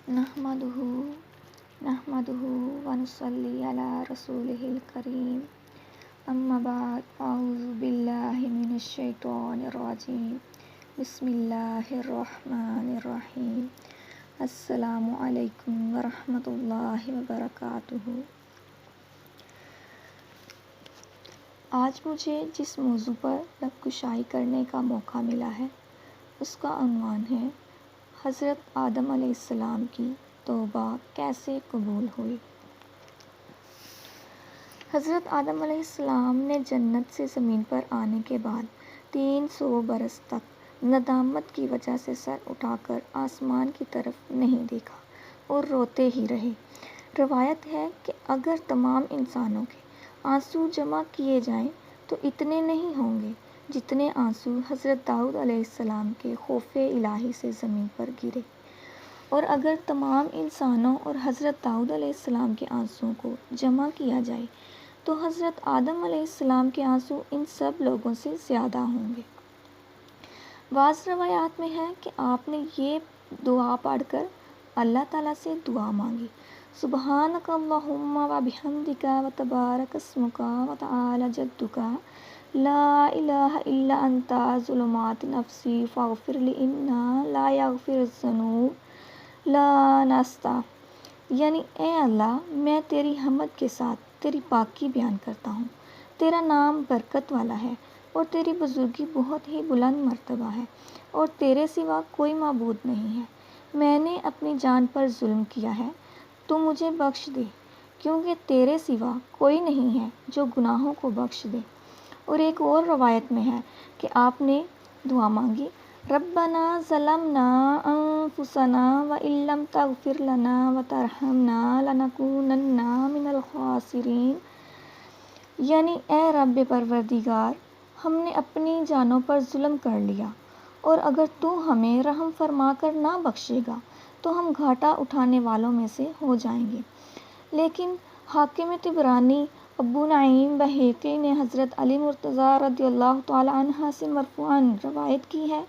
نحمدہ ونصلی علی رسولہ الکریم، اما بعد، اعوذ باللہ من الشیطان الرجیم، بسم اللہ الرحمن الرحیم۔ السلام علیکم ورحمۃ اللہ وبرکاتہ۔ آج مجھے جس موضوع پر لب کشائی کرنے کا موقع ملا ہے اس کا عنوان ہے حضرت آدم علیہ السلام کی توبہ کیسے قبول ہوئی۔ حضرت آدم علیہ السلام نے جنت سے زمین پر آنے کے بعد 300 برس تک ندامت کی وجہ سے سر اٹھا کر آسمان کی طرف نہیں دیکھا اور روتے ہی رہے۔ روایت ہے کہ اگر تمام انسانوں کے آنسو جمع کیے جائیں تو اتنے نہیں ہوں گے جتنے آنسو حضرت داؤد علیہ السلام کے خوف الہی سے زمین پر گرے، اور اگر تمام انسانوں اور حضرت داؤد علیہ السلام کے آنسوؤں کو جمع کیا جائے تو حضرت آدم علیہ السلام کے آنسو ان سب لوگوں سے زیادہ ہوں گے۔ بعض روایات میں ہے کہ آپ نے یہ دعا پڑھ کر اللہ تعالیٰ سے دعا مانگی: سبحانک اللہم و بحمدک و تبارک اسمک و تعالی جدک، لا الہ الا انت ظلمات نفسی فاغفر لی انہ لا یغفر الذنوب لا نستا۔ یعنی اے اللہ، میں تیری حمد کے ساتھ تیری پاکی بیان کرتا ہوں، تیرا نام برکت والا ہے اور تیری بزرگی بہت ہی بلند مرتبہ ہے، اور تیرے سوا کوئی معبود نہیں ہے۔ میں نے اپنی جان پر ظلم کیا ہے، تو مجھے بخش دے، کیونکہ تیرے سوا کوئی نہیں ہے جو گناہوں کو بخش دے۔ اور ایک اور روایت میں ہے کہ آپ نے دعا مانگی: ربنا ظلمنا انفسنا وان لم تغفر لنا وترحمنا لنکونن من الخاسرین۔ یعنی اے رب پروردگار، ہم نے اپنی جانوں پر ظلم کر لیا، اور اگر تو ہمیں رحم فرما کر نہ بخشے گا تو ہم گھاٹا اٹھانے والوں میں سے ہو جائیں گے۔ لیکن حاکم طبرانی ابو نعیم بہقی نے حضرت علی مرتضیٰ رضی اللہ تعالی عنہ سے مرفوعاً روایت کی ہے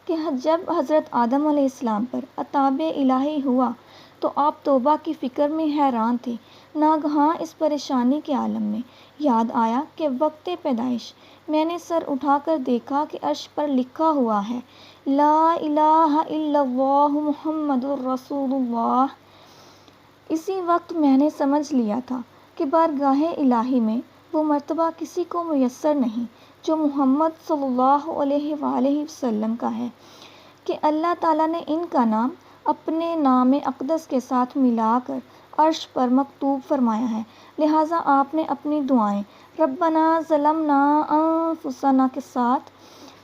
کہ جب حضرت آدم علیہ السلام پر عطاب الہی ہوا تو آپ توبہ کی فکر میں حیران تھے۔ ناگہاں اس پریشانی کے عالم میں یاد آیا کہ وقت پیدائش میں نے سر اٹھا کر دیکھا کہ عرش پر لکھا ہوا ہے: لا الہ الا اللہ محمد الرسول اللہ۔ اسی وقت میں نے سمجھ لیا تھا کہ بارگاہ الہی میں وہ مرتبہ کسی کو میسر نہیں جو محمد صلی اللہ علیہ وآلہ وسلم کا ہے، کہ اللہ تعالیٰ نے ان کا نام اپنے نام اقدس کے ساتھ ملا کر عرش پر مکتوب فرمایا ہے۔ لہٰذا آپ نے اپنی دعائیں ربنا ظلمنا انفسنا کے ساتھ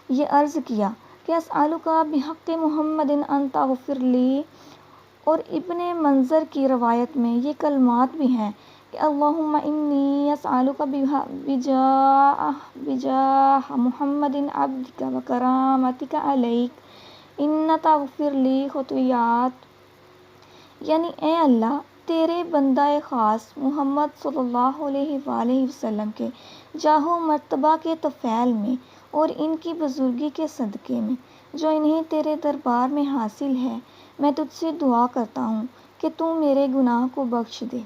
یہ عرض کیا کہ اسألک بحق محمد ان تغفر لی۔ اور ابن منظر کی روایت میں یہ کلمات بھی ہیں کہ اللہم انی اسألک بجاہ محمد عبدک و کرامتک علیک ان تغفر لی خطیئات۔ یعنی اے اللہ، تیرے بندہ خاص محمد صلی اللہ علیہ وآلہ وسلم کے جاہ و مرتبہ کے طفیل میں اور ان کی بزرگی کے صدقے میں جو انہیں تیرے دربار میں حاصل ہے، میں تجھ سے دعا کرتا ہوں کہ تو میرے گناہ کو بخش دے۔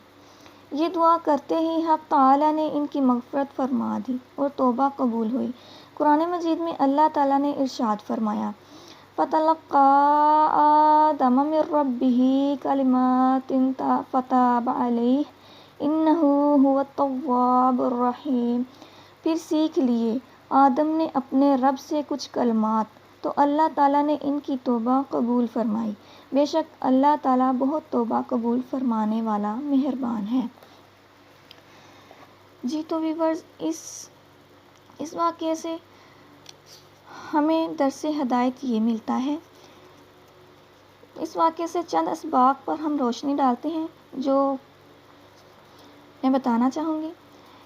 یہ دعا کرتے ہی حق تعالیٰ نے ان کی مغفرت فرما دی اور توبہ قبول ہوئی۔ قرآن مجید میں اللہ تعالیٰ نے ارشاد فرمایا: فَتَلَقَّىٰ آدَمَ مِن رَّبِّهِ كَلِمَاتٍ فَتَابَ عَلَيْهِ إِنَّهُ هُوَ التَّوَّابُ الرَّحِيمُ۔ پھر سیکھ لیے آدم نے اپنے رب سے کچھ کلمات تو اللہ تعالیٰ نے ان کی توبہ قبول فرمائی۔ بے شک اللہ تعالیٰ بہت توبہ قبول فرمانے والا مہربان ہے۔ جی تو ویورز، اس واقعے سے ہمیں درس ہدایت یہ ملتا ہے۔ اس واقعے سے چند اسباق پر ہم روشنی ڈالتے ہیں جو میں بتانا چاہوں گی۔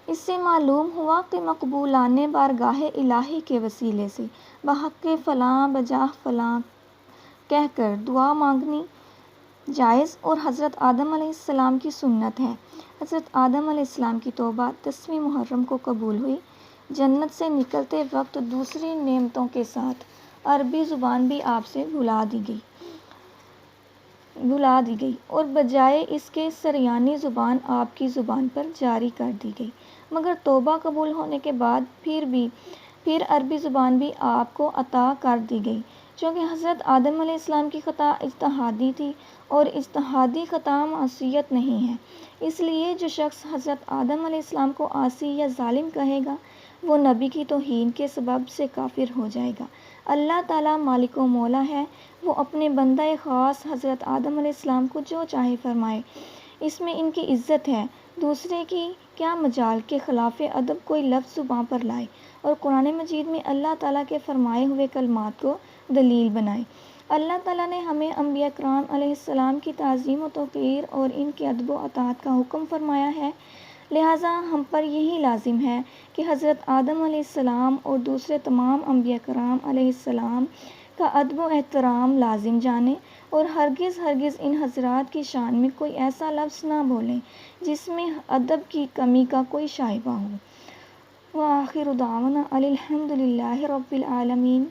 اس سے معلوم ہوا کہ مقبولان بارگاہ الہی کے وسیلے سے بحق فلاں بجاہ فلاں کہہ کر دعا مانگنی جائز اور حضرت آدم علیہ السلام کی سنت ہے۔ حضرت آدم علیہ السلام کی توبہ 10ویں محرم کو قبول ہوئی۔ جنت سے نکلتے وقت دوسری نعمتوں کے ساتھ عربی زبان بھی آپ سے بھلا دی گئی۔ بلا دی گئی اور بجائے اس کے سریانی زبان آپ کی زبان پر جاری کر دی گئی، مگر توبہ قبول ہونے کے بعد پھر عربی زبان بھی آپ کو عطا کر دی گئی، چونکہ حضرت آدم علیہ السلام کی خطا اجتہادی تھی اور اجتہادی خطا معصیت نہیں ہے، اس لیے جو شخص حضرت آدم علیہ السلام کو عاصی یا ظالم کہے گا وہ نبی کی توہین کے سبب سے کافر ہو جائے گا۔ اللہ تعالیٰ مالک و مولا ہے، وہ اپنے بندہ خاص حضرت آدم علیہ السلام کو جو چاہے فرمائے، اس میں ان کی عزت ہے، دوسرے کی کیا مجال کے خلاف ادب کوئی لفظ زباں پر لائے اور قرآن مجید میں اللہ تعالیٰ کے فرمائے ہوئے کلمات کو دلیل بنائے۔ اللہ تعالیٰ نے ہمیں انبیاء کرام علیہ السلام کی تعظیم و توقیر اور ان کے ادب و اطاعت کا حکم فرمایا ہے، لہٰذا ہم پر یہی لازم ہے کہ حضرت آدم علیہ السلام اور دوسرے تمام انبیاء کرام علیہ السلام کا ادب و احترام لازم جانیں اور ہرگز ان حضرات کی شان میں کوئی ایسا لفظ نہ بولیں جس میں ادب کی کمی کا کوئی شائبہ ہو۔ وآخر دعوانا الحمد للہ رب العالمین۔